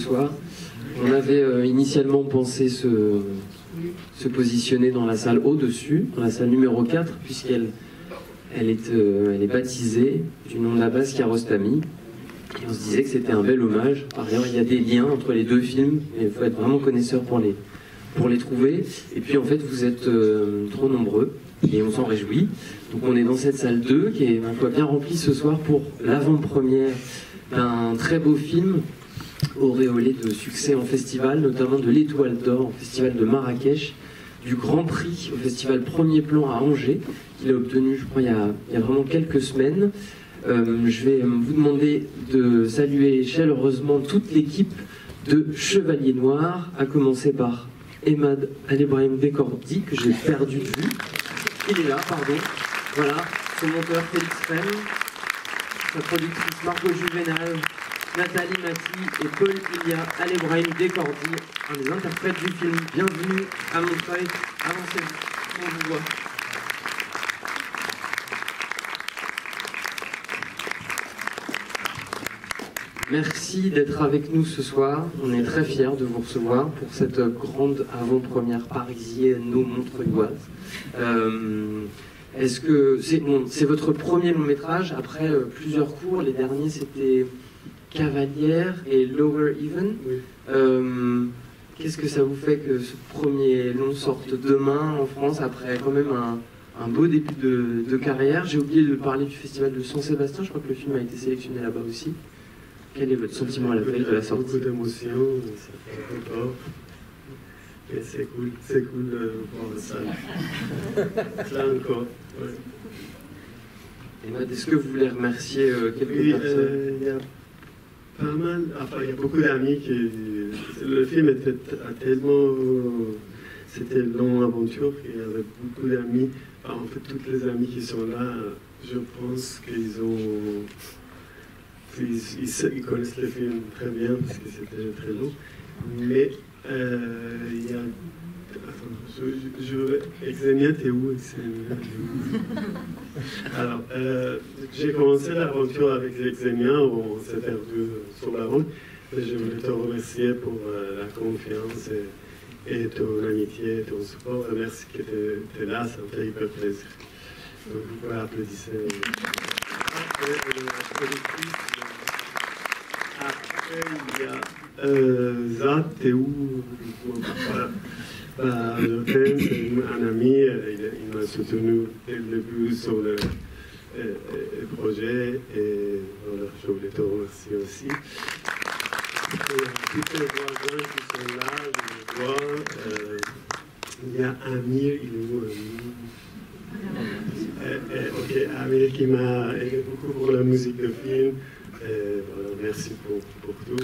soir. On avait initialement pensé se positionner dans la salle au-dessus, dans la salle numéro 4, puisqu'elle est baptisée du nom d'Abbas Kiarostami. Et on se disait que c'était un bel hommage. Par ailleurs, il y a des liens entre les deux films, et il faut être vraiment connaisseur pour les trouver. Et puis en fait, vous êtes trop nombreux, et on s'en réjouit. Donc on est dans cette salle 2, qui est, ma foi, bien remplie ce soir pour l'avant-première d'un très beau film, auréolé de succès en festival, notamment de l'Étoile d'Or, au festival de Marrakech, du Grand Prix au festival Premier Plan à Angers, qu'il a obtenu, je crois, il y a vraiment quelques semaines. Je vais vous demander de saluer chaleureusement toute l'équipe de Chevalier Noir, à commencer par Emad Al-Ebrahim Dekordi, que j'ai perdu de vue. Il est là, pardon. Voilà, son monteur Félix Fem, sa productrice Margot Juvenal, Nathalie Mati et Paul Ilia Al-Ebrahim Dekordi, un des interprètes du film. Bienvenue à Montreuil, avancez-vous, on vous voit. Merci d'être avec nous ce soir. On est très fiers de vous recevoir pour cette grande avant-première parisienne-montreuilloise. Est-ce que c'est votre premier long métrage après plusieurs courts? Les derniers c'était Cavalière et Lower Even. Oui. Qu'est-ce que ça vous fait que ce premier long sorte demain en France après quand même un beau début de carrière? J'ai oublié de parler du festival de Saint-Sébastien. Je crois que le film a été sélectionné là-bas aussi. Quel est votre sentiment à la veille de la sortie? Beaucoup d'émotions, ça fait un peu peur. Mais c'est cool de voir ça. Là encore. Ouais. Et est-ce que vous voulez remercier quelques personnes? Il y a pas mal, enfin il y a beaucoup d'amis qui... Le film était tellement... C'était une longue aventure, il y avait beaucoup d'amis. Enfin, en fait, toutes les amis qui sont là, je pense qu'ils ont... Ils connaissent le film très bien parce que c'était très long. Mais il y a... Xenia, t'es où? Alors, j'ai commencé l'aventure avec Xenia, on s'est perdu sur la route. Je voulais te remercier pour la confiance et ton amitié et ton support. Merci que tu es là, ça me fait hyper plaisir. Donc, vous pouvez applaudir. Après, il y a Zad, t'es où? Je t'aime, c'est un ami, il m'a soutenu dès le début sur le projet et voilà, je voulais te remercier aussi. Tous les voisins qui sont là, je les vois. Il y a Amir, il est où Amir? Ok, Amir qui m'a aidé beaucoup pour la musique de film. Voilà, merci pour tout.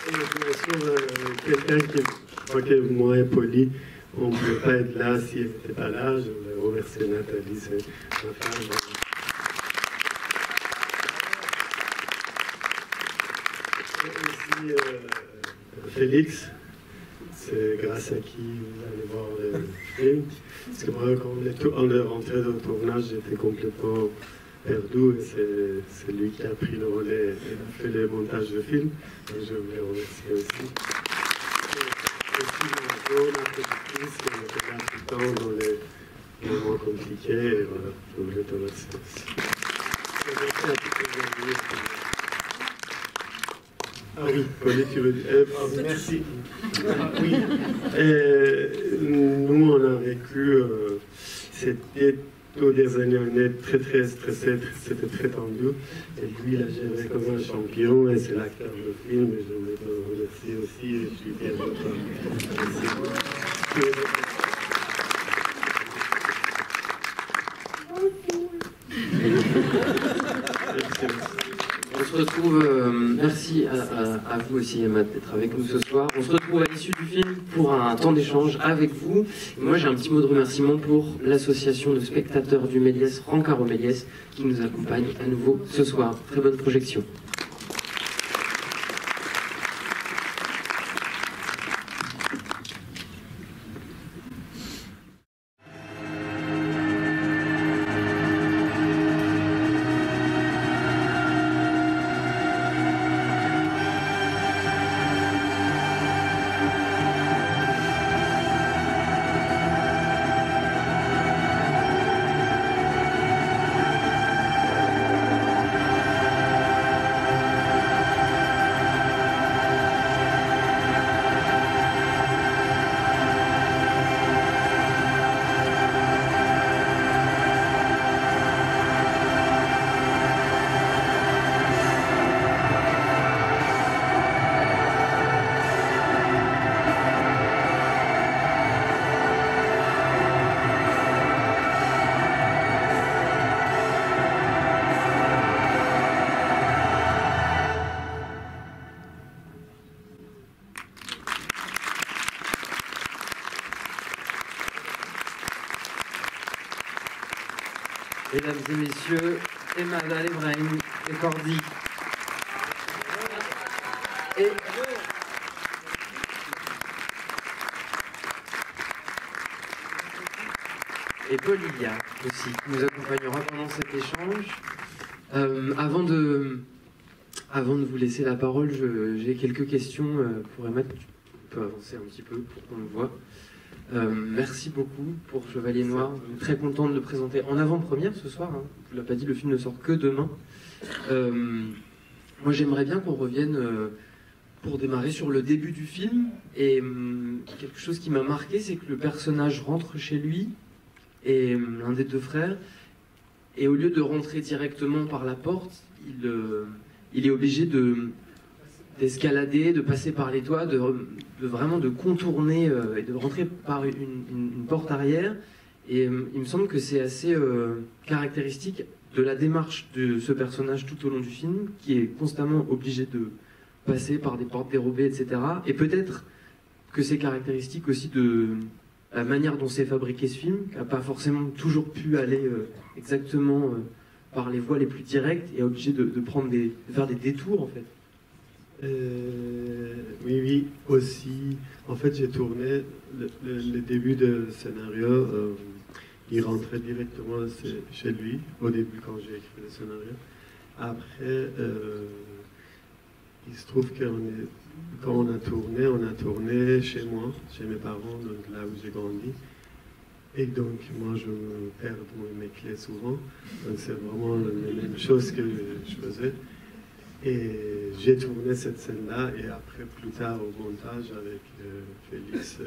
Et bien sûr, quelqu'un qui est moins poli, on ne peut pas être là si elle n'était pas là. Je voulais remercier Nathalie, c'est ma femme. Et aussi Félix, c'est grâce à qui vous allez voir le film. Parce que moi, quand on est rentré dans le tournage, j'étais complètement perdu et c'est lui qui a pris le relais et a fait le montage de film. Et je voulais remercier aussi. Et aussi Margot, ma productrice, qui était là tout le temps dans les moments compliqués. Et voilà, je voulais te remercier aussi. Et merci à toutes les amis. Ah oui, Pauline, tu veux dire merci. Oui. Nous, on a vécu c'était tous des années, on est très très stressé, c'était très tendu. Et lui, il a géré comme un champion et c'est l'acteur du film. Et je voulais te remercier aussi. Et je suis fier de toi. On se retrouve, merci à vous aussi Emad d'être avec nous ce soir. On se retrouve à l'issue du film pour un temps d'échange avec vous. Et moi j'ai un petit mot de remerciement pour l'association de spectateurs du Méliès, Rancaro Méliès, qui nous accompagne à nouveau ce soir. Très bonne projection. Mesdames et messieurs, Emmanuel Ebrahim et Cordy. Et Paul Ilia aussi, qui nous accompagnera pendant cet échange. Avant de vous laisser la parole, j'ai quelques questions pour Emma. Tu peux avancer un petit peu pour qu'on le voit. Merci beaucoup pour Chevalier Noir. Je suis très content de le présenter en avant-première ce soir. Hein. Je ne l'ai pas dit, le film ne sort que demain. Moi, j'aimerais bien qu'on revienne pour démarrer sur le début du film. Et quelque chose qui m'a marqué, c'est que le personnage rentre chez lui, et l'un des deux frères, et au lieu de rentrer directement par la porte, il est obligé d'escalader, de passer par les toits, vraiment de contourner et de rentrer par une porte arrière. Et il me semble que c'est assez caractéristique de la démarche de ce personnage tout au long du film, qui est constamment obligé de passer par des portes dérobées, etc. Et peut-être que c'est caractéristique aussi de la manière dont s'est fabriqué ce film, qui n'a pas forcément toujours pu aller exactement par les voies les plus directes, et est obligé de faire des détours en fait. Oui, aussi. En fait, j'ai tourné le début du scénario. Il rentrait directement chez lui, au début quand j'ai écrit le scénario. Après, il se trouve que quand on a tourné chez moi, chez mes parents, donc là où j'ai grandi. Et donc, moi, je perds mes clés souvent. Donc, c'est vraiment la même chose que je faisais. Et j'ai tourné cette scène-là. Et après, plus tard, au montage, avec Félix,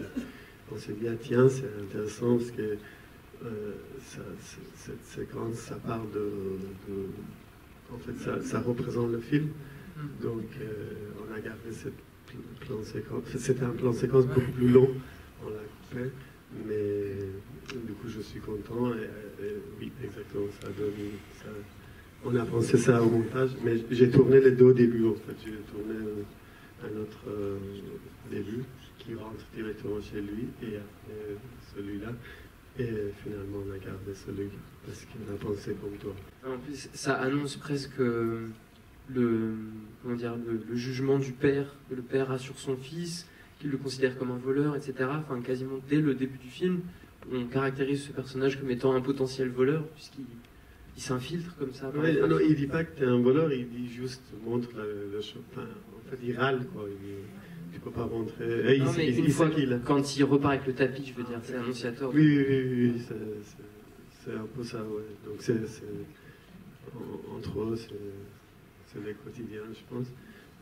on s'est dit, ah, tiens, c'est intéressant parce que cette séquence, ça part en fait, ça représente le film. Donc, on a gardé cette plan séquence. C'était un plan séquence beaucoup plus long. On l'a coupé. Mais du coup, je suis content. Et oui, exactement, ça donne. On a pensé ça au montage. Mais j'ai tourné les deux au début, en fait. J'ai tourné un autre début qui rentre directement chez lui. Et après, celui-là. Et finalement, on a gardé celui-là. Parce qu'on a pensé comme toi. En plus, ça annonce presque le jugement du père que le père a sur son fils, qu'il le considère comme un voleur, etc. Enfin, quasiment dès le début du film, on caractérise ce personnage comme étant un potentiel voleur, puisqu'il s'infiltre comme ça. Ouais, alors, il dit pas que tu es un voleur, il dit juste montre le chemin. En fait, il râle, quoi. Tu peux pas montrer. Non, mais une fois quand il repart avec le tapis, je veux dire, c'est annonciateur. Oui, c'est un peu ça, ouais. Donc, entre eux, c'est le quotidien, je pense.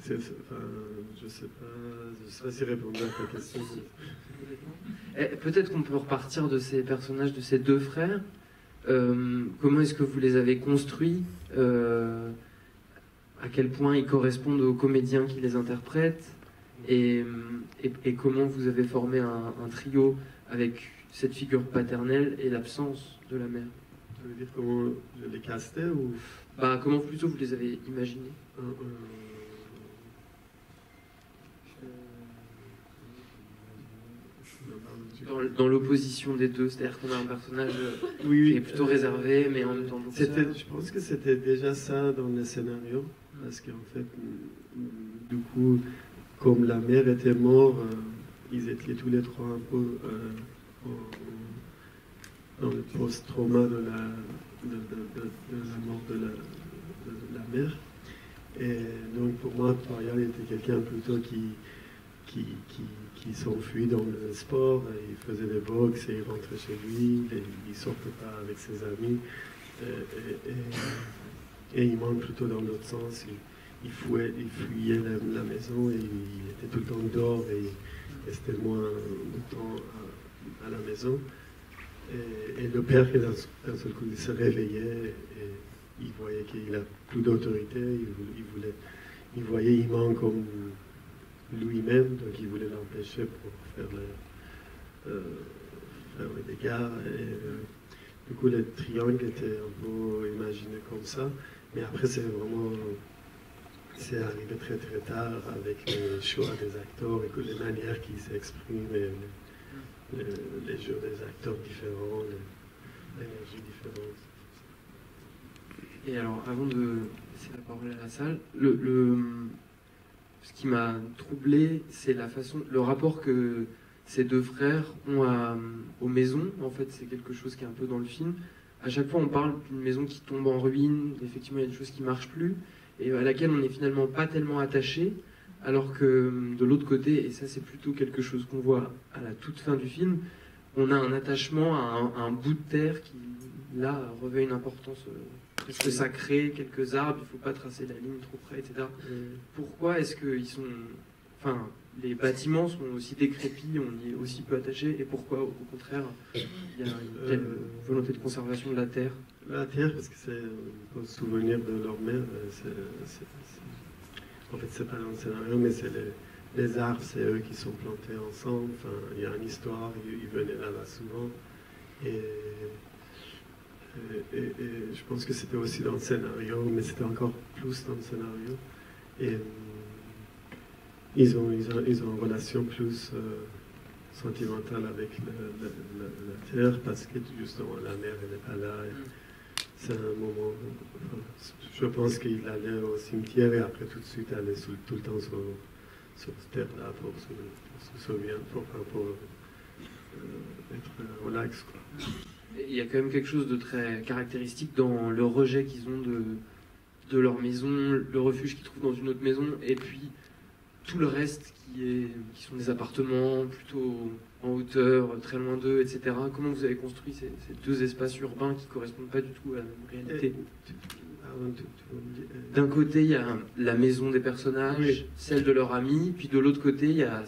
Enfin, je sais pas si répondre à ta question. Peut-être qu'on peut repartir de ces personnages, de ces deux frères. Comment est-ce que vous les avez construits à quel point ils correspondent aux comédiens qui les interprètent, et comment vous avez formé un trio avec cette figure paternelle et l'absence de la mère. Ça veut dire comment je les castais ou... Comment plutôt vous les avez imaginés? Dans l'opposition des deux, c'est-à-dire qu'on a un personnage qui est plutôt réservé, mais en même temps beaucoup seul. Je pense que c'était déjà ça dans le scénario, parce qu'en fait, du coup, comme la mère était morte, ils étaient tous les trois un peu dans le post-trauma de la mort de la mère. Et donc pour moi, Florian était quelqu'un plutôt qui s'enfuit dans le sport, il faisait des box et il rentrait chez lui, il ne sortait pas avec ses amis, et il monte plutôt dans l'autre sens, il fuyait la maison et il était tout le temps dehors et il restait moins de temps à la maison. Et le père, d'un seul coup, il se réveillait et il voyait qu'il n'a plus d'autorité, il voyait il manque comme lui-même, donc il voulait l'empêcher pour faire les dégâts. Et, du coup, le triangle était un peu imaginé comme ça, mais après, c'est arrivé très très tard avec les choix des acteurs et les manières qu'ils s'expriment, les jeux des acteurs différents, l'énergie différente. Et alors, avant de laisser la parole à la salle, ce qui m'a troublé, c'est le rapport que ces deux frères ont aux maisons. En fait, c'est quelque chose qui est un peu dans le film. À chaque fois, on parle d'une maison qui tombe en ruine. Effectivement, il y a des choses qui ne marchent plus et à laquelle on n'est finalement pas tellement attaché. Alors que de l'autre côté, et ça c'est plutôt quelque chose qu'on voit à la toute fin du film, on a un attachement à un bout de terre qui, là, revêt une importance presque sacrée, quelques arbres, il ne faut pas tracer la ligne trop près, etc. Pourquoi est-ce qu'ils sont... Enfin, les bâtiments sont aussi décrépits, on y est aussi peu attaché, et pourquoi, au contraire, il y a une telle volonté de conservation de la terre? La terre, parce que c'est un souvenir de leur mère, en fait, c'est pas dans le scénario, mais c'est les arbres, c'est eux qui sont plantés ensemble. Enfin, il y a une histoire, ils venaient là-bas souvent. Et je pense que c'était aussi dans le scénario, mais c'était encore plus dans le scénario. Et ils ont une relation plus sentimentale avec la terre, parce que justement la mère, elle n'est pas là. C'est un moment. Je pense qu'il allait au cimetière et après tout de suite aller tout le temps sur cette terre-là pour se souvenir, pour être relax, quoi. Il y a quand même quelque chose de très caractéristique dans le rejet qu'ils ont de leur maison, le refuge qu'ils trouvent dans une autre maison, et puis tout le reste qui sont des appartements plutôt en hauteur, très loin d'eux, etc. Comment vous avez construit ces deux espaces urbains qui ne correspondent pas du tout à la réalité? D'un côté, il y a la maison des personnages, celle de leur ami, puis de l'autre côté, il y a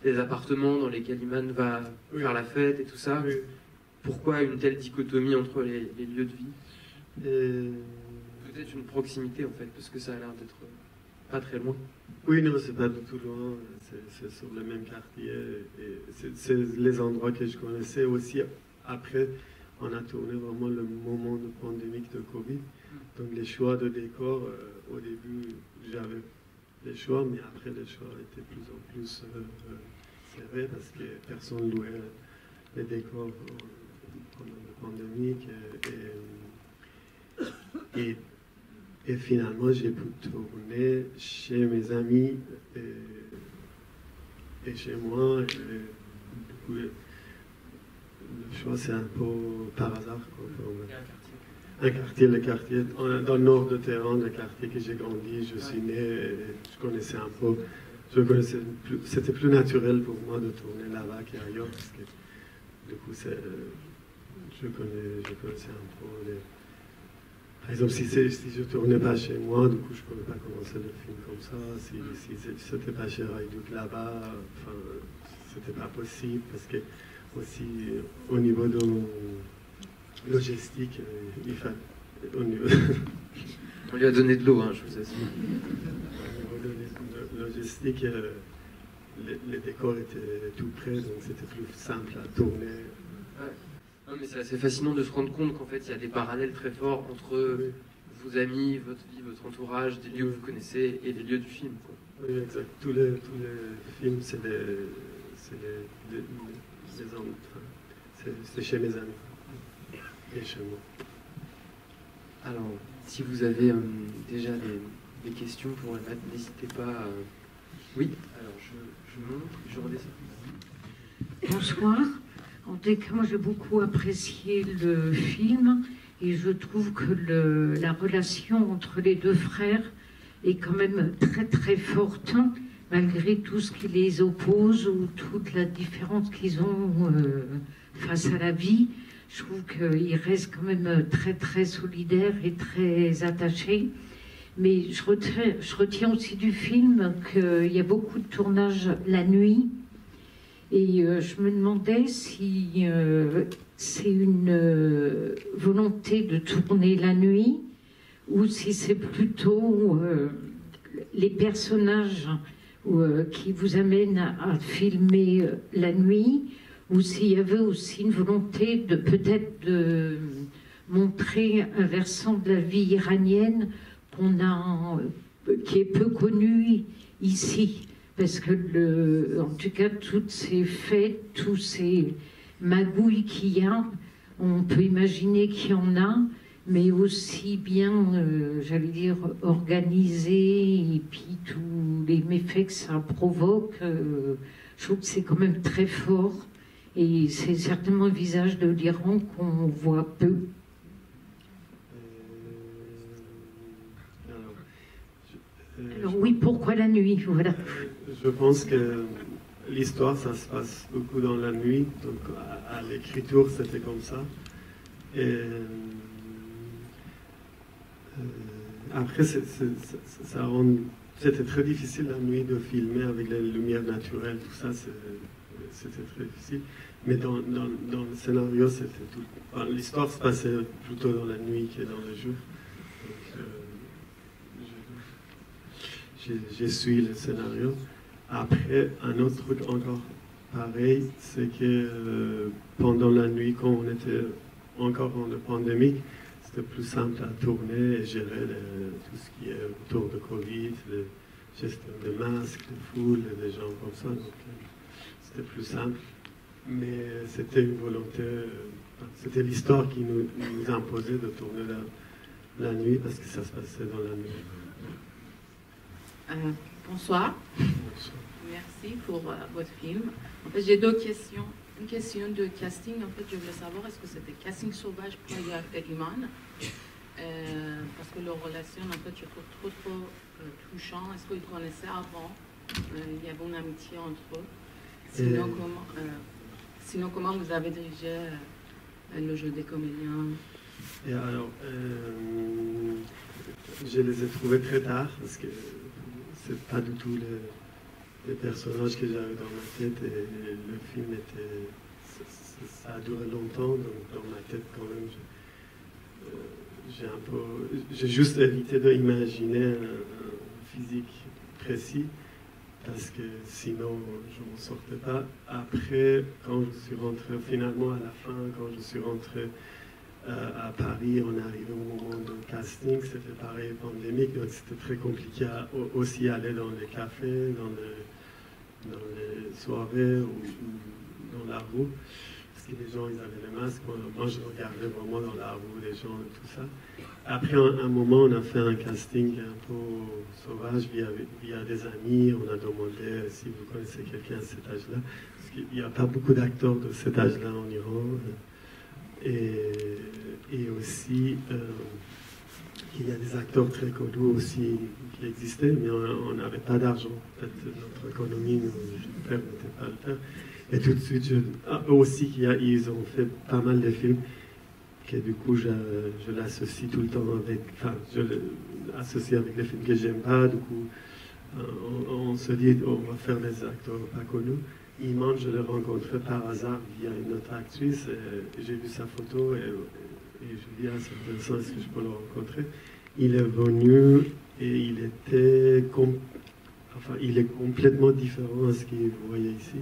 les appartements dans lesquels Iman va faire la fête et tout ça. Pourquoi une telle dichotomie entre les lieux de vie? Peut-être une proximité, en fait, parce que ça a l'air d'être pas très loin. Oui, non, c'est pas du tout loin, c'est sur le même quartier. C'est les endroits que je connaissais aussi. Après, on a tourné vraiment le moment de pandémique de Covid. Donc les choix de décor, au début, j'avais les choix, mais après les choix étaient de plus en plus serrés parce que personne ne louait les décors pendant la pandémique. Et finalement, j'ai pu tourner chez mes amis et chez moi. Et du coup, le choix, c'est un peu par hasard, quoi. Le quartier, dans le nord de Téhéran, le quartier que j'ai grandi, je suis né, et je connaissais un peu. C'était plus naturel pour moi de tourner là-bas qu'ailleurs, parce que du coup, je connaissais un peu les... Par exemple, si je ne tournais pas chez moi, du coup, je ne pouvais pas commencer le film comme ça. Si c'était pas chez Haïdouk là-bas, enfin, c'était pas possible, parce que aussi, au niveau de logistique, il fallait... On lui a donné de l'eau, hein, je vous assure. Au niveau de logistique, les décors étaient tout près, donc c'était plus simple à tourner. Ouais. Non, mais c'est assez fascinant de se rendre compte qu'en fait, il y a des parallèles très forts entre vos amis, votre vie, votre entourage, des lieux que vous connaissez et des lieux du film, quoi. Oui, exact. Tous les films, c'est chez mes amis et chez moi. Alors, si vous avez déjà des questions pour Emad, n'hésitez pas. Oui, alors je monte, je redescends. Bonsoir. En tout cas, moi j'ai beaucoup apprécié le film et je trouve que la relation entre les deux frères est quand même très très forte, malgré tout ce qui les oppose ou toute la différence qu'ils ont face à la vie. Je trouve qu'ils restent quand même très très solidaires et très attachés. Mais je retiens aussi du film qu'il y a beaucoup de tournages la nuit. Et je me demandais si c'est une volonté de tourner la nuit ou si c'est plutôt les personnages qui vous amènent à filmer la nuit, ou s'il y avait aussi une volonté de peut-être de montrer un versant de la vie iranienne qui est peu connu ici. Parce que, en tout cas, toutes ces fêtes, tous ces magouilles qu'il y a, on peut imaginer qu'il y en a, mais aussi bien, j'allais dire, organisé, et puis tous les méfaits que ça provoque, je trouve que c'est quand même très fort. Et c'est certainement un visage de l'Iran qu'on voit peu. Alors oui, pourquoi la nuit? Voilà. Je pense que l'histoire, ça se passe beaucoup dans la nuit. Donc à l'écriture, c'était comme ça. Et après, c'était très difficile la nuit de filmer avec les lumières naturelles. Tout ça, c'était très difficile. Mais dans le scénario, c'était tout. Enfin, l'histoire se passait plutôt dans la nuit que dans le jour. Donc, j'ai suivi le scénario. Après, un autre truc encore pareil, c'est que pendant la nuit, quand on était encore en pandémie, c'était plus simple à tourner et gérer tout ce qui est autour de Covid, les gestion de masques, de foules, des gens comme ça. Donc, c'était plus simple. Mais c'était une volonté, c'était l'histoire qui nous imposait de tourner la nuit parce que ça se passait dans la nuit. Bonsoir. Merci pour votre film. En fait, j'ai deux questions. Une question de casting. En fait, je voulais savoir, est-ce que c'était casting sauvage pour Payar et Iman parce que leur relation, en fait, je trouve trop touchant. Est-ce qu'ils connaissaient avant? Il y avait une amitié entre eux. Sinon, comment vous avez dirigé le jeu des comédiens? Et alors, je les ai trouvés très tard parce que c'est pas du tout les personnages que j'avais dans ma tête et le film était, ça a duré longtemps, donc dans ma tête quand même, j'ai juste évité d'imaginer un physique précis parce que sinon je m'en sortais pas. Après, quand je suis rentré finalement à la fin, quand je suis rentré à Paris, on est arrivé au moment de casting, c'était pareil, pandémique, donc c'était très compliqué à aussi aller dans les cafés, dans les soirées ou dans la rue, parce que les gens, ils avaient les masques, moi je regardais vraiment dans la rue les gens et tout ça. Après un moment, on a fait un casting un peu sauvage via des amis, on a demandé si vous connaissez quelqu'un à cet âge-là, parce qu'il n'y a pas beaucoup d'acteurs de cet âge-là en Iran. Et aussi, il y a des acteurs très connus aussi qui existaient, mais on n'avait pas d'argent. Peut-être notre économie ne permettait pas de le faire. Et tout de suite, eux aussi, ils ont fait pas mal de films que du coup, je l'associe tout le temps avec... Enfin, je l'associe avec les films que j'aime pas. Du coup, on se dit, on va faire des acteurs pas connus. Iman, je l'ai rencontré par hasard via une autre actrice. J'ai vu sa photo et je lui ai dit, ah, c'est intéressant, est-ce que je peux le rencontrer? Il est venu et il est complètement différent à ce que vous voyez ici.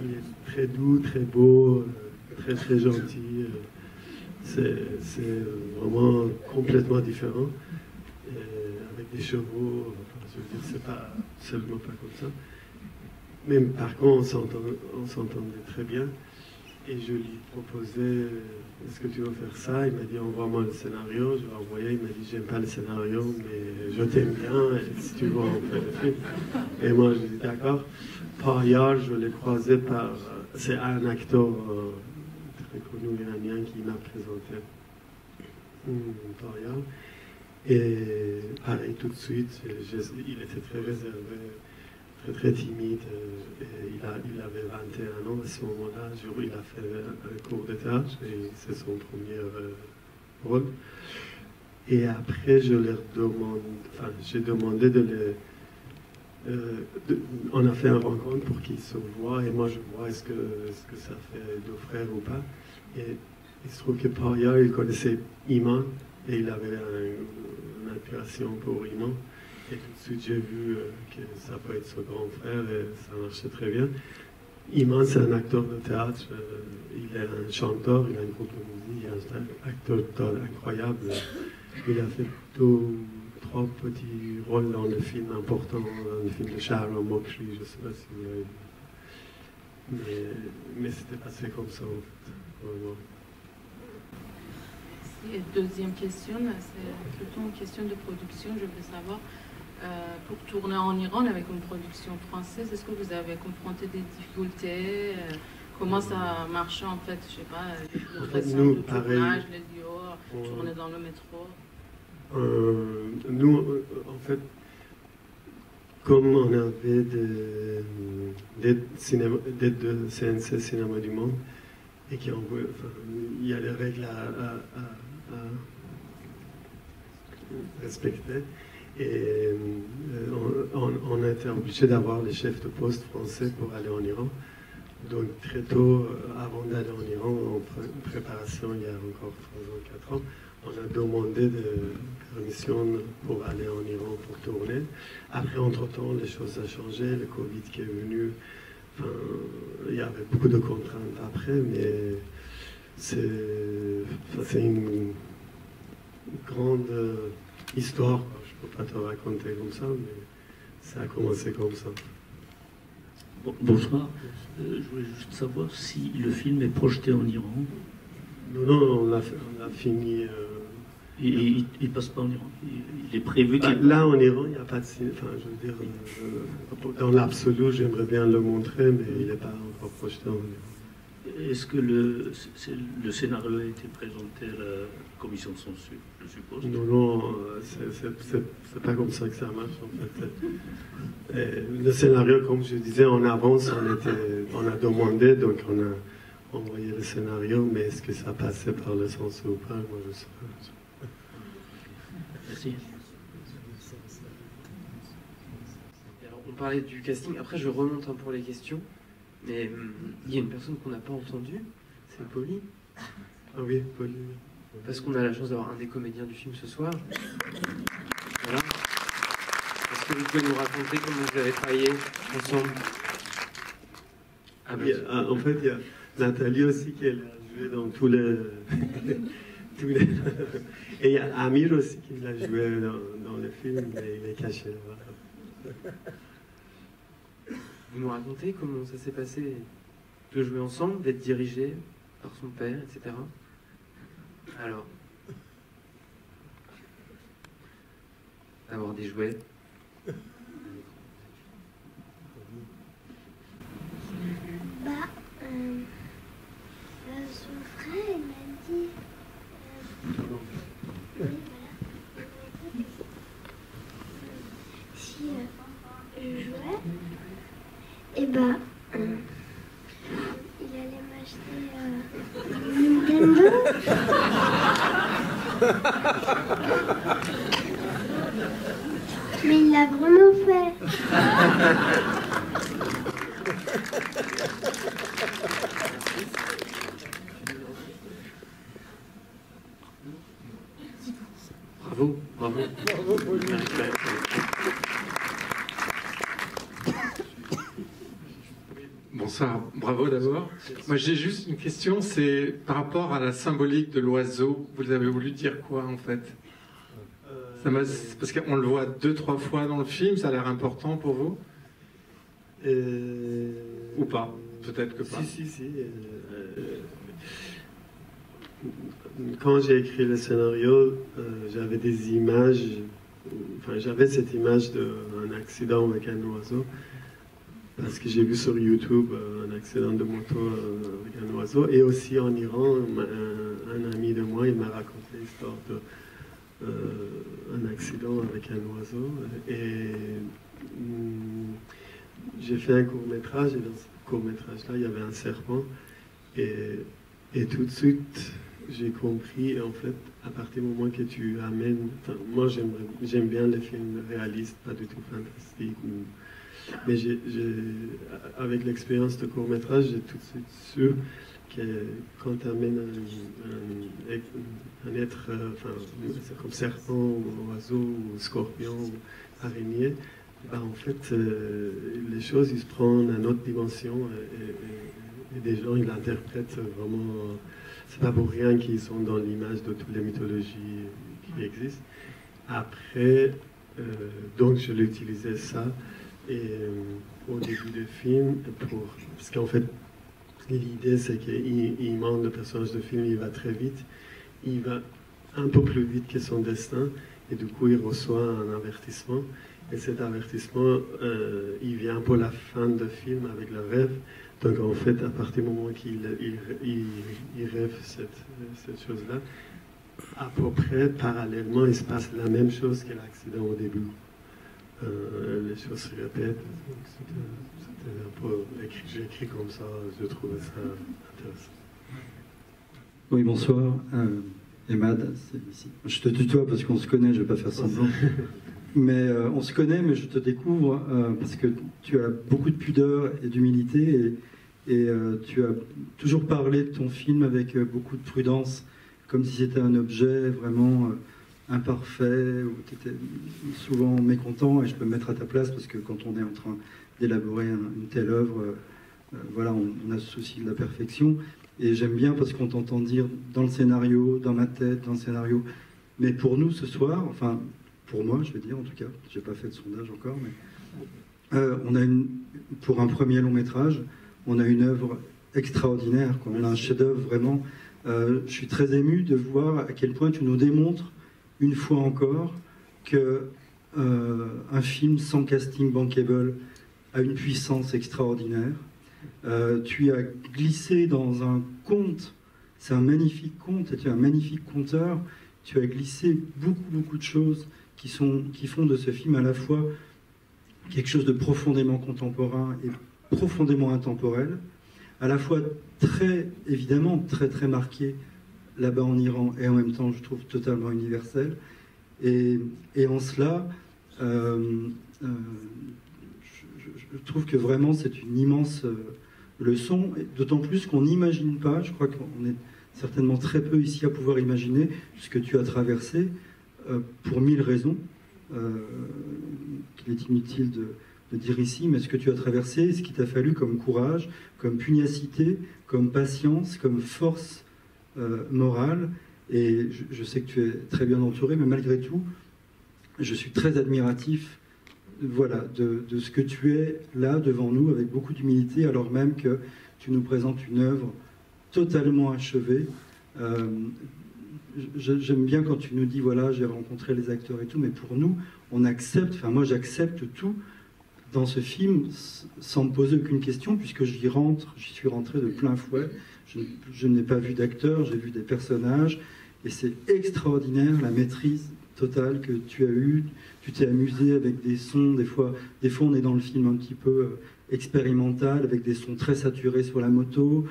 Il est très doux, très beau, très très gentil. C'est vraiment complètement différent. Avec des chevaux, je veux dire, c'est pas seulement pas comme ça. Mais par contre, on s'entendait très bien. Et je lui proposais, est-ce que tu veux faire ça? Il m'a dit, envoie-moi le scénario. Je l'ai envoyé, il m'a dit, j'aime pas le scénario, mais je t'aime bien, et si tu veux, on fait le film. Et moi, je dis, d'accord. Payar, je l'ai croisé c'est un acteur très connu iranien qui m'a présenté Payar. Et pareil, tout de suite, il était très réservé, très timide. Il avait 21 ans à ce moment-là. Il a fait un cours de théâtre et c'est son premier rôle. Et après, j'ai demandé on a fait une rencontre pour qu'ils se voient et moi je vois est-ce que ça fait deux frères ou pas. Et il se trouve que Payar, il connaissait Iman et il avait une admiration pour Iman. Et tout de suite, j'ai vu que ça peut être son grand frère et ça marchait très bien. Iman, c'est un acteur de théâtre, il est un chanteur, il a un groupe de musique, il est un acteur incroyable. Il a fait 3 petits rôles dans le film important, dans le film de Shahram Mokshi, je ne sais pas si vous l'avez vu. Mais c'était passé comme ça, en fait. Vraiment. Et deuxième question, c'est plutôt une question de production. Je veux savoir, pour tourner en Iran avec une production française, est-ce que vous avez confronté des difficultés comment ça marchait en fait, je sais pas, en fait, nous, pareil, tournage, les duos, tourner dans le métro. Nous, en fait, comme on avait des de CNC Cinéma du Monde, et il y a des règles à respecter, et on a été obligé d'avoir les chefs de poste français pour aller en Iran. Donc très tôt, avant d'aller en Iran, en préparation, il y a encore 3 ans, 4 ans, on a demandé de permission pour aller en Iran pour tourner. Après, entre-temps, les choses ont changé, le Covid qui est venu, enfin, il y avait beaucoup de contraintes après, mais c'est une grande histoire. Je ne peux pas te raconter comme ça, mais ça a commencé comme ça. Bonsoir. Je voulais juste savoir si le film est projeté en Iran. Non, on l'a fini. Il passe pas en Iran. Il est prévu. Là, en Iran, il n'y a pas de cinéma. Enfin, je veux dire, dans l'absolu, j'aimerais bien le montrer, mais il n'est pas encore projeté en Iran. Est-ce que le scénario a été présenté à la commission de censure, je suppose? Non, c'est pas comme ça que ça marche en fait. Et le scénario, comme je disais, en avance, on a demandé, donc on a envoyé le scénario, mais est-ce que ça passait par le censure ou pas? Moi, je sais pas. Merci. Alors, on parlait du casting, après je remonte pour les questions. Mais il y a une personne qu'on n'a pas entendue, c'est Pauline. Ah oui, Pauline. Parce qu'on a la chance d'avoir un des comédiens du film ce soir. Voilà. Est-ce que vous pouvez nous raconter comment vous avez travaillé ensemble? En fait, il y a Nathalie aussi qui a joué dans tous les... Et il y a Amir aussi qui l'a joué dans le film, mais il est caché là-bas. Vous nous racontez comment ça s'est passé de jouer ensemble, d'être dirigé par son père, etc. Alors, d'avoir des jouets. Son frère, il m'a dit... oui, voilà. Si je jouais, et bah, il allait m'acheter Nintendo. Mais il l'a vraiment fait. Bravo, bravo. Bonsoir, bravo d'abord. Moi j'ai juste une question, c'est par rapport à la symbolique de l'oiseau, vous avez voulu dire quoi en fait? Parce qu'on le voit 2-3 fois dans le film, ça a l'air important pour vous? Ou pas? Peut-être que pas. Si. Quand j'ai écrit le scénario, j'avais des images, enfin j'avais cette image d'un accident avec un oiseau, parce que j'ai vu sur YouTube un accident de moto avec un oiseau, et aussi en Iran, un ami de moi, il m'a raconté l'histoire d'un accident avec un oiseau, et j'ai fait un court-métrage, et dans ce court-métrage-là, il y avait un serpent, et tout de suite, j'ai compris, en fait, à partir du moment que tu amènes... Enfin, moi, j'aime bien les films réalistes, pas du tout fantastiques. Mais avec l'expérience de court-métrage, j'ai tout de suite su que quand tu amènes un être, comme serpent, ou oiseau, ou scorpion, ou araignée, bah, en fait, les choses, ils se prennent à une autre dimension, et des gens, ils l'interprètent vraiment... C'est pas pour rien qu'ils sont dans l'image de toutes les mythologies qui existent. Après, donc je l'utilisais ça, et au début du film, parce qu'en fait, l'idée c'est qu'il monte le personnage de film, il va très vite, il va un peu plus vite que son destin, et du coup il reçoit un avertissement. Et cet avertissement, il vient pour la fin du film avec le rêve. Donc en fait, à partir du moment qu'il rêve cette chose-là, à peu près parallèlement, il se passe la même chose que l'accident au début. Les choses se répètent. C'était un peu j'ai écrit comme ça, je trouvais ça intéressant. Oui, bonsoir. Emad, c'est ici. Je te tutoie parce qu'on se connaît, je ne vais pas faire semblant. Mais on se connaît, mais je te découvre parce que tu as beaucoup de pudeur et d'humilité et tu as toujours parlé de ton film avec beaucoup de prudence, comme si c'était un objet vraiment imparfait, où tu étais souvent mécontent, et je peux me mettre à ta place parce que quand on est en train d'élaborer une telle œuvre, voilà, on a ce souci de la perfection. Et j'aime bien parce qu'on t'entend dire dans le scénario, dans ma tête, dans le scénario. Mais pour nous ce soir, enfin pour moi je veux dire en tout cas, j'ai pas fait de sondage encore, mais on a pour un premier long métrage, on a une œuvre extraordinaire, quoi. On a un chef-d'œuvre vraiment. Je suis très ému de voir à quel point tu nous démontres une fois encore que un film sans casting bankable a une puissance extraordinaire. Tu as glissé dans un conte, c'est un magnifique conte, et tu es un magnifique conteur. Tu as glissé beaucoup de choses qui font de ce film à la fois quelque chose de profondément contemporain et profondément intemporel, à la fois évidemment très marqué là-bas en Iran, et en même temps je trouve totalement universel, et en cela je trouve que vraiment c'est une immense leçon, d'autant plus qu'on n'imagine pas, je crois qu'on est certainement très peu ici à pouvoir imaginer ce que tu as traversé pour 1000 raisons qu'il est inutile de dire ici, mais ce que tu as traversé, ce qu'il t'a fallu comme courage, comme pugnacité, comme patience, comme force morale, et je sais que tu es très bien entouré, mais malgré tout, je suis très admiratif voilà, de ce que tu es là devant nous avec beaucoup d'humilité, alors même que tu nous présentes une œuvre totalement achevée. J'aime bien quand tu nous dis voilà, j'ai rencontré les acteurs et tout, mais pour nous, on accepte, enfin moi j'accepte tout dans ce film sans me poser aucune question, puisque j'y suis rentré de plein fouet. Je n'ai pas vu d'acteurs, j'ai vu des personnages, et c'est extraordinaire la maîtrise totale que tu as eue. Tu t'es amusé avec des sons, des fois on est dans le film un petit peu expérimental, avec des sons très saturés sur la moto.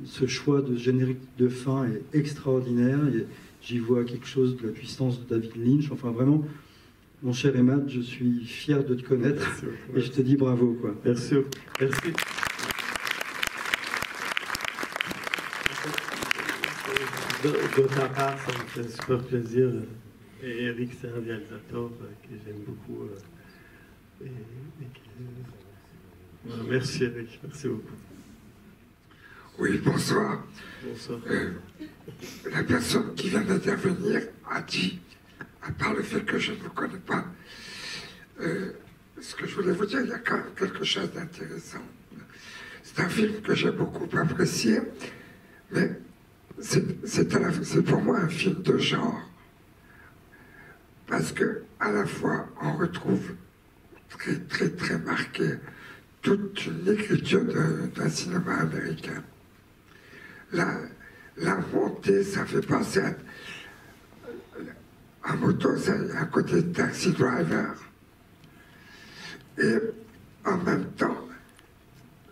Ce choix de générique de fin est extraordinaire, et j'y vois quelque chose de la puissance de David Lynch. Enfin vraiment, mon cher Emad, je suis fier de te connaître. Merci. Et je te dis bravo, quoi. Merci. Merci. De ta part, ça me fait super plaisir. Et Eric, c'est un réalisateur que j'aime beaucoup. Voilà, merci Eric, merci beaucoup. Oui, bonsoir. Bonsoir. La personne qui vient d'intervenir a dit, à part le fait que je ne vous connais pas, ce que je voulais vous dire, il y a quand même quelque chose d'intéressant. C'est un film que j'ai beaucoup apprécié, mais c'est pour moi un film de genre. Parce que à la fois, on retrouve très marqué toute une écriture d'un cinéma américain. La montée, ça fait penser à moto, c'est un côté Taxi Driver. Et en même temps,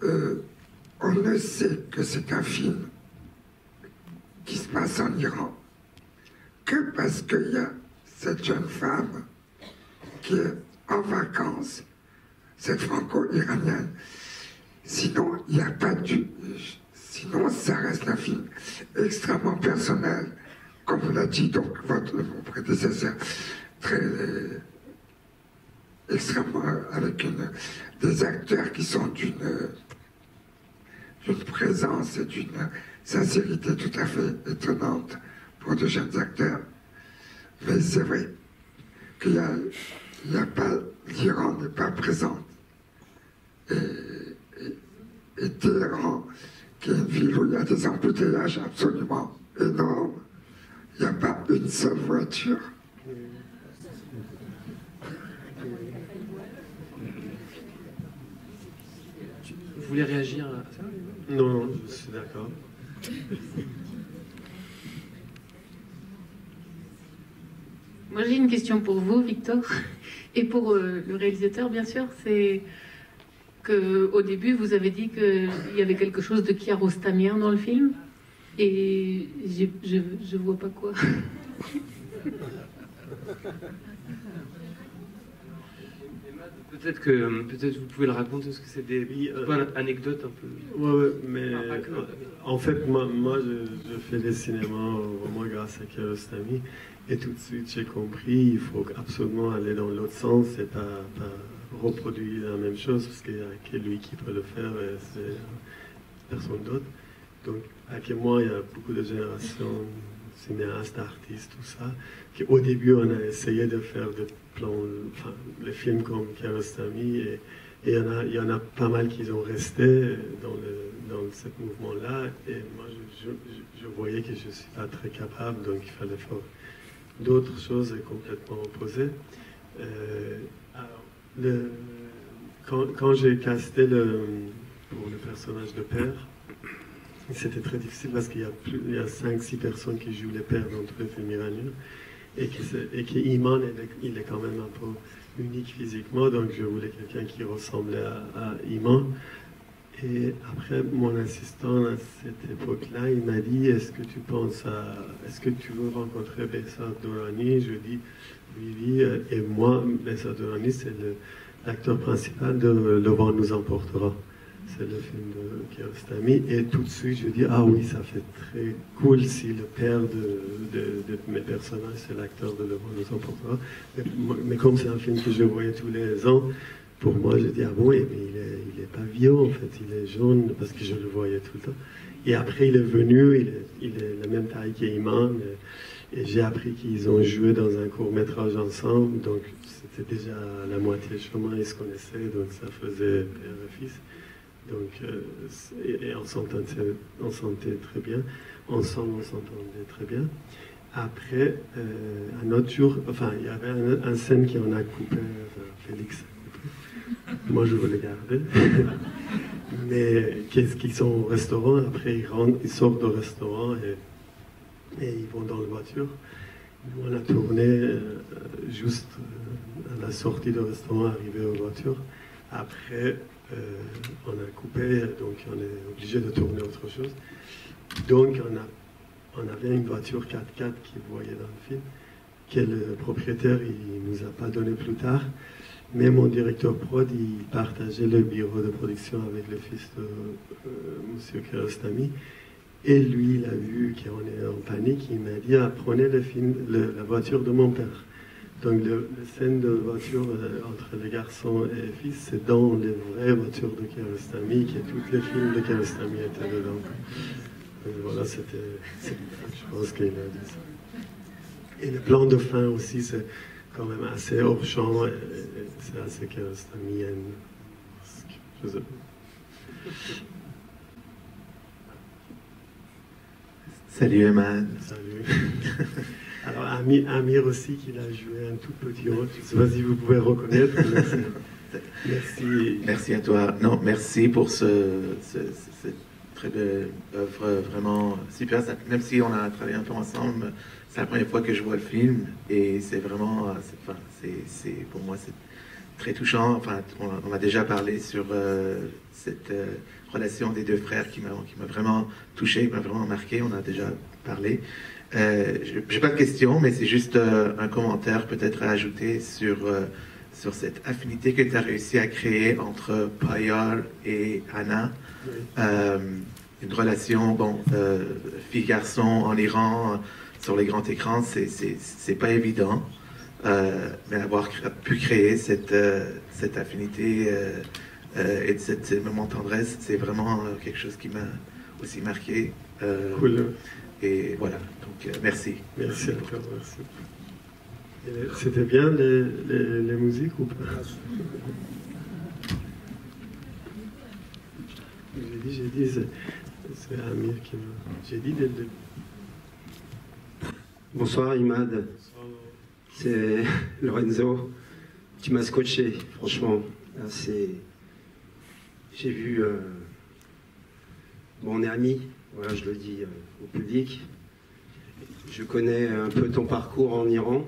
on ne sait que c'est un film qui se passe en Iran que parce qu'il y a cette jeune femme qui est en vacances, cette franco-iranienne. Sinon, il n'y a pas sinon, ça reste un film extrêmement personnel, comme vous l'a dit donc mon prédécesseur, extrêmement avec des acteurs qui sont d'une présence et d'une sincérité tout à fait étonnante pour de jeunes acteurs. Mais c'est vrai qu'il n'y a pas, l'Iran n'est pas présente. Et Téhéran, qui est une ville où il y a des embouteillages absolument énormes, il n'y a pas une seule voiture. Vous voulez réagir à ça? Non, non, je suis d'accord. Moi, j'ai une question pour vous, Victor, et pour le réalisateur, bien sûr. C'est qu'au début, vous avez dit qu'il y avait quelque chose de kiarostamien dans le film, et je vois pas quoi. Peut-être vous pouvez le raconter, parce que c'est des anecdotes un peu... Ouais, mais en fait, moi je fais des cinémas vraiment grâce à Kiarostami, et tout de suite j'ai compris, il faut absolument aller dans l'autre sens et pas reproduire la même chose, parce qu'il n'y a que lui qui peut le faire et c'est personne d'autre. Donc, avec moi, il y a beaucoup de générations cinéastes, artistes, tout ça, qu'au début on a essayé de faire des plans, enfin, les films comme Kiarostami, et il y en a pas mal qui ont resté dans ce mouvement-là, et moi je voyais que je ne suis pas très capable, donc il fallait faire d'autres choses complètement opposées. Quand j'ai casté pour le personnage de père, c'était très difficile parce qu'il y a 5-6 personnes qui jouent les pères dans tous les films iraniens, et qu'Iman, il est quand même un peu unique physiquement, donc je voulais quelqu'un qui ressemblait à Iman. Et après, mon assistant à cette époque-là, il m'a dit, est-ce que tu veux rencontrer Behzad Durrani? Je dis oui, et moi, Behzad Durrani, c'est l'acteur principal de Le vent nous emportera. C'est le film de Kiarostami, et tout de suite je dis ah oui, ça fait très cool si le père de mes personnages c'est l'acteur de Le vent nous emportera. Mais comme c'est un film que je voyais tous les ans, pour moi je dis ah bon, mais il est pas vieux en fait, il est jeune parce que je le voyais tout le temps. Et après il est venu, il est la même taille qu'Iman, et j'ai appris qu'ils ont joué dans un court-métrage ensemble, donc c'était déjà la moitié chemin, ils se connaissaient, donc ça faisait père et fils. Donc, et on s'entendait très bien. Ensemble, on s'entendait très bien. Après, un autre jour, enfin, il y avait un scène qui en a coupé, Félix a coupé. Moi, je voulais garder. Mais qu'est-ce qu'ils sont au restaurant? Après, ils sortent du restaurant et ils vont dans la voiture. Nous, on a tourné juste à la sortie du restaurant, arrivé aux voitures. Après, on a coupé, donc on est obligé de tourner autre chose. Donc on avait une voiture 4x4 qui voyait dans le film, que le propriétaire il nous a pas donné plus tard, mais mon directeur prod il partageait le bureau de production avec le fils de Monsieur Kiarostami, et lui il a vu qu'on est en panique, il m'a dit prenez la voiture de mon père. Donc, la scène de voiture entre les garçons et les fils, c'est dans les vraies voitures de Kiarostami, que tous les films de Kiarostami étaient dedans. Donc, voilà, je pense qu'il a dit ça. Et le plan de fin aussi, c'est quand même assez hors champ, c'est assez Kiarostamien. Salut Emad. Salut. Alors, Amir aussi, qui a joué un tout petit rôle. Je ne sais pas si vous pouvez reconnaître. Merci. Merci à toi. Non, merci pour cette très belle œuvre, vraiment super. Même si on a travaillé un peu ensemble, c'est la première fois que je vois le film. Et c'est vraiment, pour moi, c'est très touchant. Enfin, on a déjà parlé sur cette relation des deux frères qui m'a vraiment touché, qui m'a vraiment marqué. On a déjà parlé. J'ai pas de questions, mais c'est juste un commentaire peut-être à ajouter sur cette affinité que tu as réussi à créer entre Payal et Anna. Une relation, fille-garçon en Iran, sur les grands écrans, c'est pas évident. Mais avoir pu créer cette affinité et ce moment de tendresse, c'est vraiment quelque chose qui m'a aussi marqué. Cool. Et voilà, donc merci. Merci à toi, merci. C'était bien les musiques ou pas? J'ai dit, c'est Amir qui m'a... J'ai dit dès le début. Bonsoir Imad, c'est Lorenzo. Tu m'as scotché, franchement. J'ai vu. Bon, on est amis, voilà, je le dis au public. Je connais un peu ton parcours en Iran.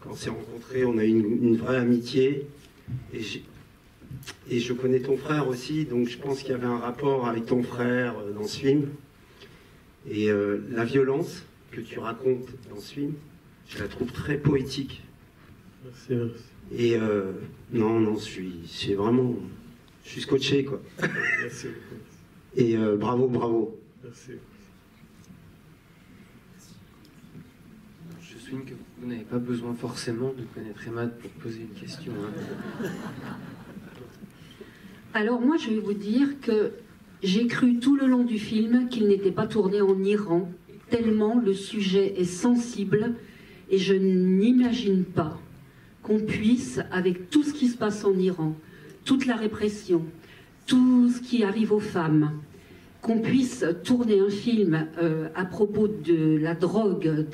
Quand on s'est rencontrés, on a eu une vraie amitié. Et je connais ton frère aussi, donc je pense qu'il y avait un rapport avec ton frère dans ce film. Et la violence que tu racontes dans ce film, je la trouve très poétique. Merci, merci. Et non, je suis scotché, quoi. Merci. Et bravo. Merci. Je souligne que vous n'avez pas besoin forcément de connaître Emad pour poser une question. Hein. Alors moi, je vais vous dire que j'ai cru tout le long du film qu'il n'était pas tourné en Iran, tellement le sujet est sensible, et je n'imagine pas qu'on puisse, avec tout ce qui se passe en Iran, toute la répression, tout ce qui arrive aux femmes, qu'on puisse tourner un film à propos de la drogue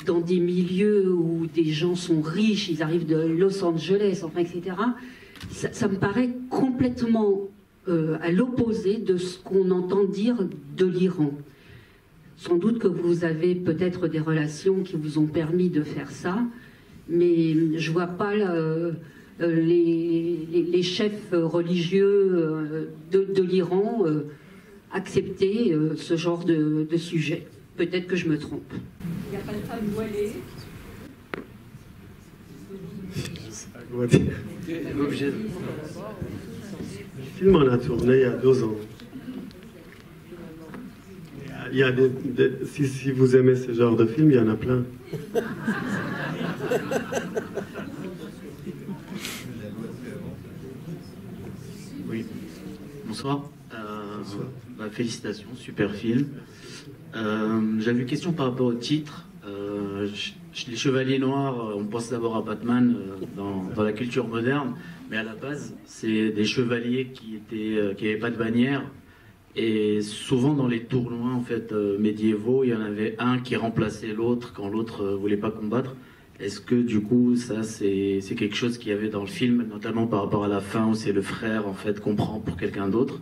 dans des milieux où des gens sont riches, ils arrivent de Los Angeles, enfin, etc., ça me paraît complètement à l'opposé de ce qu'on entend dire de l'Iran. Sans doute que vous avez peut-être des relations qui vous ont permis de faire ça, mais je ne vois pas les chefs religieux de l'Iran accepter ce genre de sujet. Peut-être que je me trompe. Il n'y a pas de femme voilée. Je sais pas quoi dire. Objet. Le film, on a tourné il y a 2 ans. Il y a si vous aimez ce genre de film, il y en a plein. Oui. Bonsoir. Félicitations, super film. J'avais une question par rapport au titre. Les Chevaliers Noirs, on pense d'abord à Batman dans la culture moderne, mais à la base, c'est des chevaliers qui n'avaient pas de bannière. Et souvent dans les tournois en fait médiévaux, il y en avait un qui remplaçait l'autre quand l'autre voulait pas combattre. Est-ce que du coup ça c'est quelque chose qu'il y avait dans le film, notamment par rapport à la fin où c'est le frère en fait qu'on prend pour quelqu'un d'autre?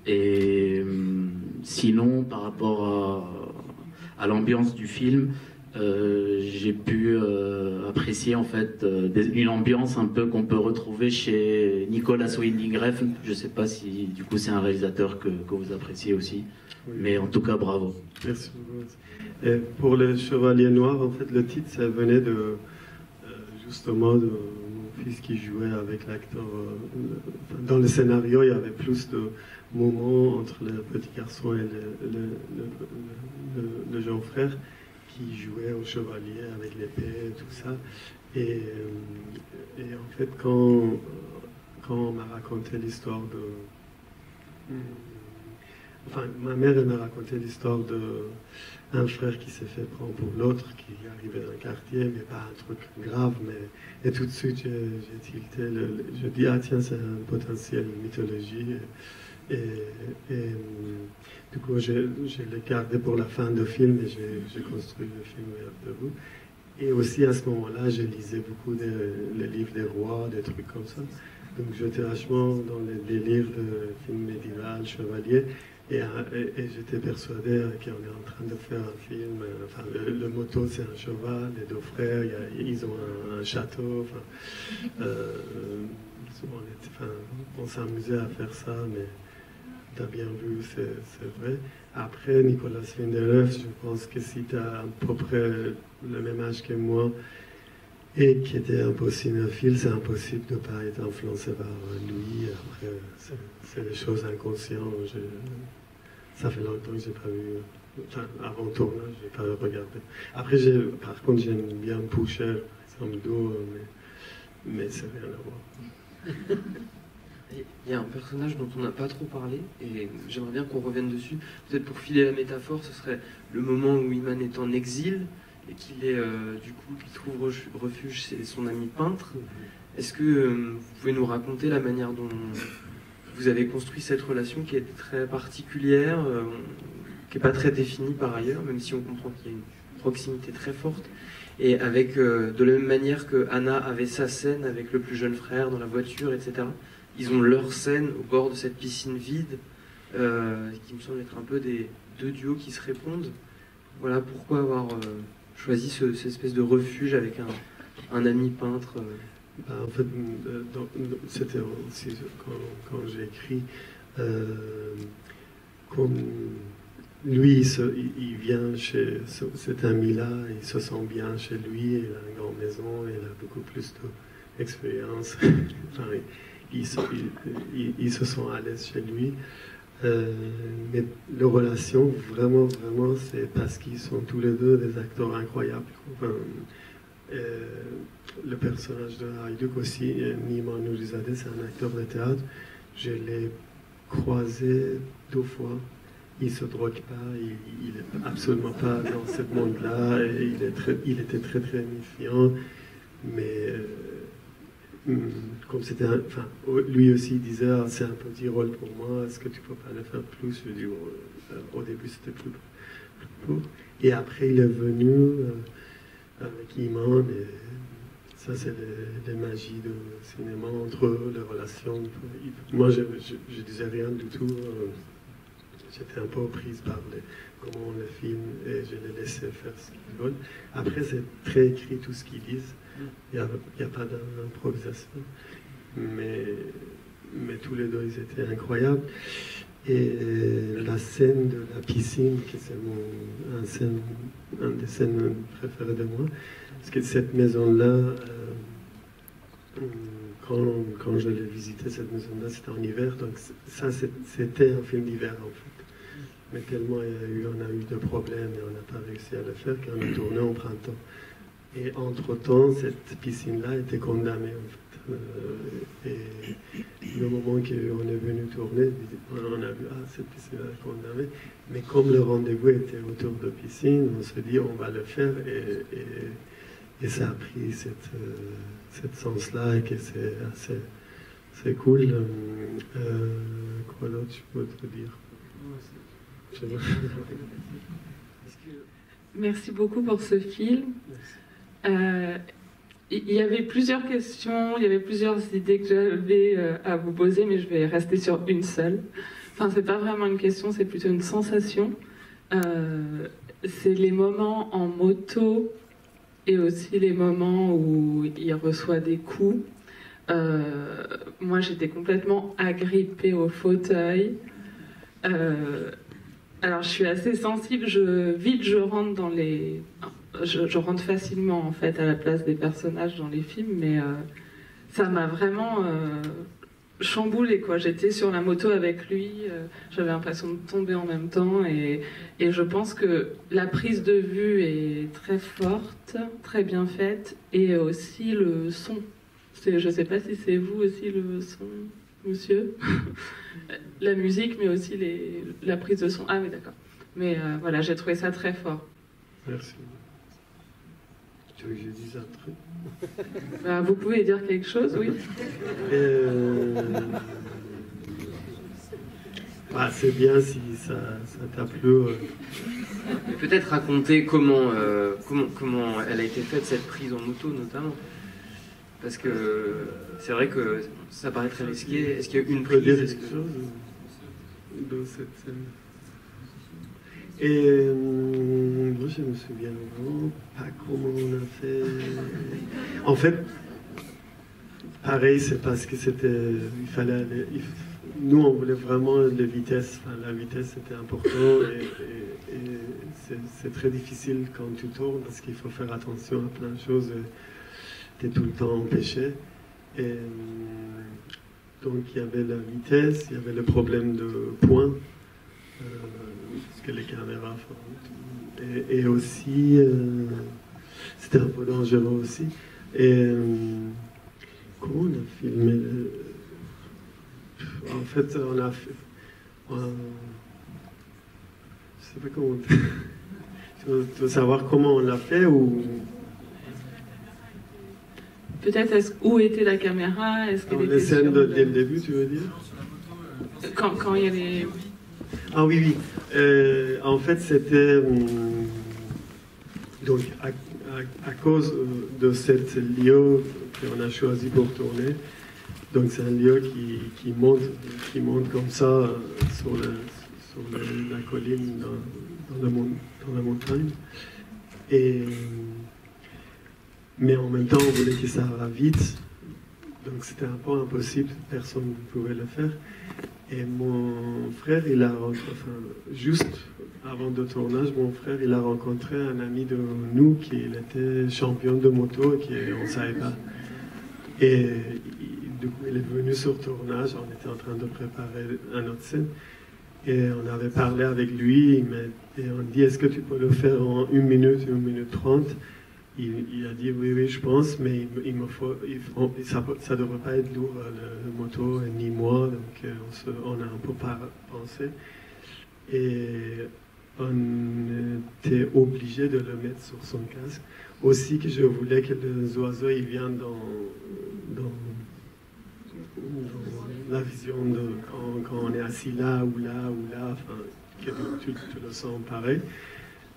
Et sinon par rapport à l'ambiance du film, j'ai pu apprécier en fait une ambiance un peu qu'on peut retrouver chez Nicolas Winding Refn. Je ne sais pas si du coup c'est un réalisateur que vous appréciez aussi, oui. Mais en tout cas bravo. Merci beaucoup. Et pour les Chevaliers Noirs, en fait le titre ça venait justement de mon fils qui jouait avec l'acteur. Dans le scénario il y avait plus de moments entre le petit garçon et le jeune frère qui jouait au chevalier avec l'épée et tout ça. Et en fait, quand on m'a raconté l'histoire de... Enfin, ma mère, elle m'a raconté l'histoire d'un frère qui s'est fait prendre pour l'autre, qui arrivait dans le quartier, mais pas un truc grave. Et tout de suite, j'ai tilté, je dis, ah tiens, c'est un potentiel mythologie. Et du coup, je l'ai gardé pour la fin du film et j'ai construit le film de vous. Et aussi, à ce moment-là, je lisais beaucoup les livres des rois, des trucs comme ça. Donc, j'étais vachement dans les délires de films médiéval, chevalier. Et j'étais persuadé qu'on est en train de faire un film. Enfin, le moto, c'est un cheval, les 2 frères, ils ont un château. Enfin, on s'amusait à faire ça, mais... Tu as bien vu, c'est vrai. Après, Nicolas Winding Refn, je pense que si tu as à peu près le même âge que moi et qui était un peu cinéphile, c'est impossible de ne pas être influencé par lui. Après, c'est des choses inconscientes. Ça fait longtemps que je n'ai pas vu. Enfin, avant le tournage, je n'ai pas regardé. Après, par contre, j'aime bien Pusher, Samdo, mais c'est rien à voir. Il y a un personnage dont on n'a pas trop parlé, et j'aimerais bien qu'on revienne dessus. Peut-être pour filer la métaphore, ce serait le moment où Iman est en exil, et qu'il est du coup, qu'il trouve refuge chez son ami peintre. Est-ce que vous pouvez nous raconter la manière dont vous avez construit cette relation qui est très particulière, qui n'est pas très définie par ailleurs, même si on comprend qu'il y a proximité très forte. Et avec, de la même manière que Anna avait sa scène avec le plus jeune frère dans la voiture, etc., ils ont leur scène au bord de cette piscine vide, qui me semble être un peu des deux duos qui se répondent. Voilà pourquoi avoir choisi cette espèce de refuge avec un ami peintre. En fait, c'était aussi quand j'ai écrit, comme lui, il vient chez cet ami-là, il se sent bien chez lui, il a une grande maison, il a beaucoup plus d'expérience. Enfin, il se sent à l'aise chez lui. Mais leur relation, vraiment, c'est parce qu'ils sont tous les deux des acteurs incroyables. Enfin, le personnage de Hayduk aussi, Nima Nourizadeh, c'est un acteur de théâtre. Je l'ai croisé 2 fois. Il ne se drogue pas, il n'est absolument pas dans ce monde-là. Il était très, très méfiant. Mais comme c'était enfin, lui aussi disait, ah, c'est un petit rôle pour moi, est-ce que tu ne peux pas le faire plus? Je dis, au début c'était plus court. Et après il est venu avec Iman, et ça c'est les magies du cinéma entre eux, les relations. Moi je disais rien du tout, j'étais un peu prise par comment on le filme et je les laissais faire ce qu'ils veulent. Après c'est très écrit tout ce qu'ils disent. Il n'y a pas d'improvisation. Mais tous les deux, ils étaient incroyables. Et la scène de la piscine, qui c'est un des scènes préférées de moi, parce que cette maison-là, quand je l'ai visité, cette maison-là, c'était en hiver, donc ça, c'était un film d'hiver, en fait. Mais tellement on a eu de problèmes et on n'a pas réussi à le faire qu'on a tourné en printemps. Et entre-temps, cette piscine-là était condamnée, en fait. Et le moment qu'on est venu tourner, on a vu, ah, cette piscine-là est condamnée. Mais comme le rendez-vous était autour de piscine, on se dit, on va le faire. Et ça a pris cette sens-là, et que c'est cool. Quoi d'autre je peux te dire? Merci beaucoup pour ce film. Il y avait plusieurs questions, il y avait plusieurs idées que j'avais à vous poser, mais je vais rester sur une seule. Enfin, c'est pas vraiment une question, c'est plutôt une sensation. C'est les moments en moto et aussi les moments où il reçoit des coups. Moi, j'étais complètement agrippée au fauteuil. Alors, je suis assez sensible, je rentre dans les... Je rentre facilement, en fait, à la place des personnages dans les films, mais ça m'a vraiment chamboulée, quoi. J'étais sur la moto avec lui, j'avais l'impression de tomber en même temps, et je pense que la prise de vue est très forte, très bien faite, et aussi le son. Je ne sais pas si c'est vous aussi le son, monsieur. La musique, mais aussi la prise de son. Ah oui, d'accord. Mais voilà, j'ai trouvé ça très fort. Merci. Tu veux que je dise un truc? Bah, vous pouvez dire quelque chose, oui. Bah, c'est bien si ça t'a plu. Peut-être raconter comment elle a été faite, cette prise en moto, notamment. Parce que c'est vrai que ça paraît très risqué. Est-ce qu'il y a une prise? Dire quelque chose de cette scène? Et moi, je me souviens vraiment pas comment on a fait. En fait, pareil, c'est parce que il fallait aller. Nous, on voulait vraiment les vitesses. Enfin, la vitesse était important et c'est très difficile quand tu tournes parce qu'il faut faire attention à plein de choses. Tu es tout le temps empêché. Et donc, il y avait la vitesse, il y avait le problème de points. Parce que les caméras et aussi c'était un peu dangereux aussi. Et comment on a filmé en fait on a fait je sais pas comment tu veux savoir comment on l'a fait ou peut-être où était la caméra, est-ce qu'elle était les scènes dès le début, tu veux dire? Quand il y avait... Ah oui. En fait, c'était Donc, à cause de cet lieu qu'on a choisi pour tourner, donc c'est un lieu qui monte comme ça sur la colline dans la montagne. Mais en même temps, on voulait que ça va vite. Donc c'était un peu impossible, personne ne pouvait le faire. Et mon frère, juste avant le tournage, mon frère, il a rencontré un ami de nous qui était champion de moto et qu'on ne savait pas. Et du coup, il est venu sur le tournage, on était en train de préparer un autre scène. Et on avait parlé avec lui, et on dit, est-ce que tu peux le faire en 1 minute, 1 minute 30 ? Il a dit, oui, je pense, mais ça ne devrait pas être lourd, le moto, ni moi, donc on a un peu pensé. Et on était obligé de le mettre sur son casque. Aussi que je voulais que les oiseaux ils viennent dans la vision de quand on est assis là ou là, enfin, que tu le sens pareil.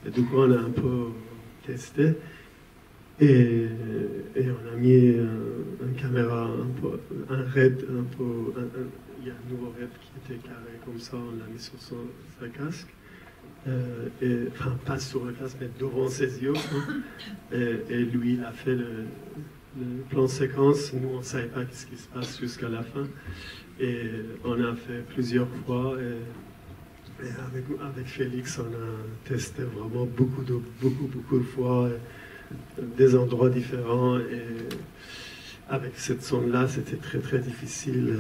Et du coup, on a un peu testé. Et on a mis une caméra, un RED, il y a un nouveau RED qui était carré comme ça, on l'a mis sur sa casque. Enfin, pas sur le casque, mais devant ses yeux. Et lui, il a fait le plan séquence. Nous, on ne savait pas ce qui se passe jusqu'à la fin. Et on a fait plusieurs fois. Et avec Félix, on a testé vraiment beaucoup de fois. Des endroits différents, et avec cette sonde-là, c'était très très difficile.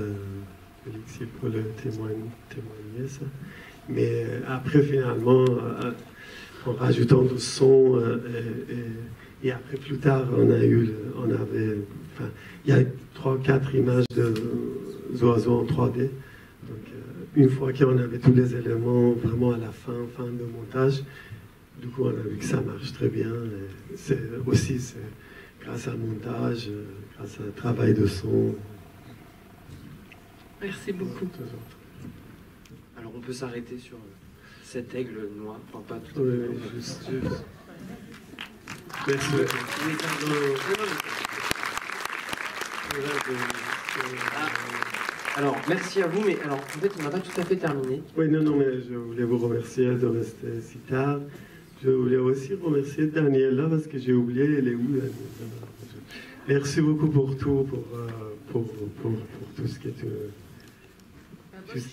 Félix, il peut le témoigner ça. Mais après, finalement, en rajoutant du son, et après plus tard, il y a 3-4 images d'oiseaux en 3D. Donc, une fois qu'on avait tous les éléments vraiment à la fin de montage, du coup, on a vu que ça marche très bien. C'est grâce à montage, grâce à un travail de son. Merci beaucoup. Alors, on peut s'arrêter sur cet aigle noir. Enfin, pas tout. Oui, juste. Merci. Alors, merci à vous, mais alors, en fait, on n'a pas tout à fait terminé. Oui, non, mais je voulais vous remercier de rester si tard. Je voulais aussi remercier Daniela parce que j'ai oublié, elle est où là? Merci beaucoup pour tout, pour tout ce que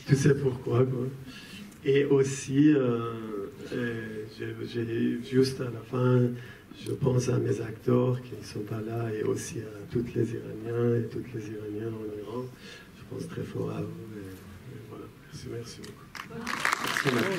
tu sais pourquoi, quoi. Et aussi, j'ai juste à la fin, je pense à mes acteurs qui ne sont pas là et aussi à toutes les Iraniens et toutes les Iraniennes en Iran. Je pense très fort à vous. Et voilà. Merci beaucoup. Merci, Marie.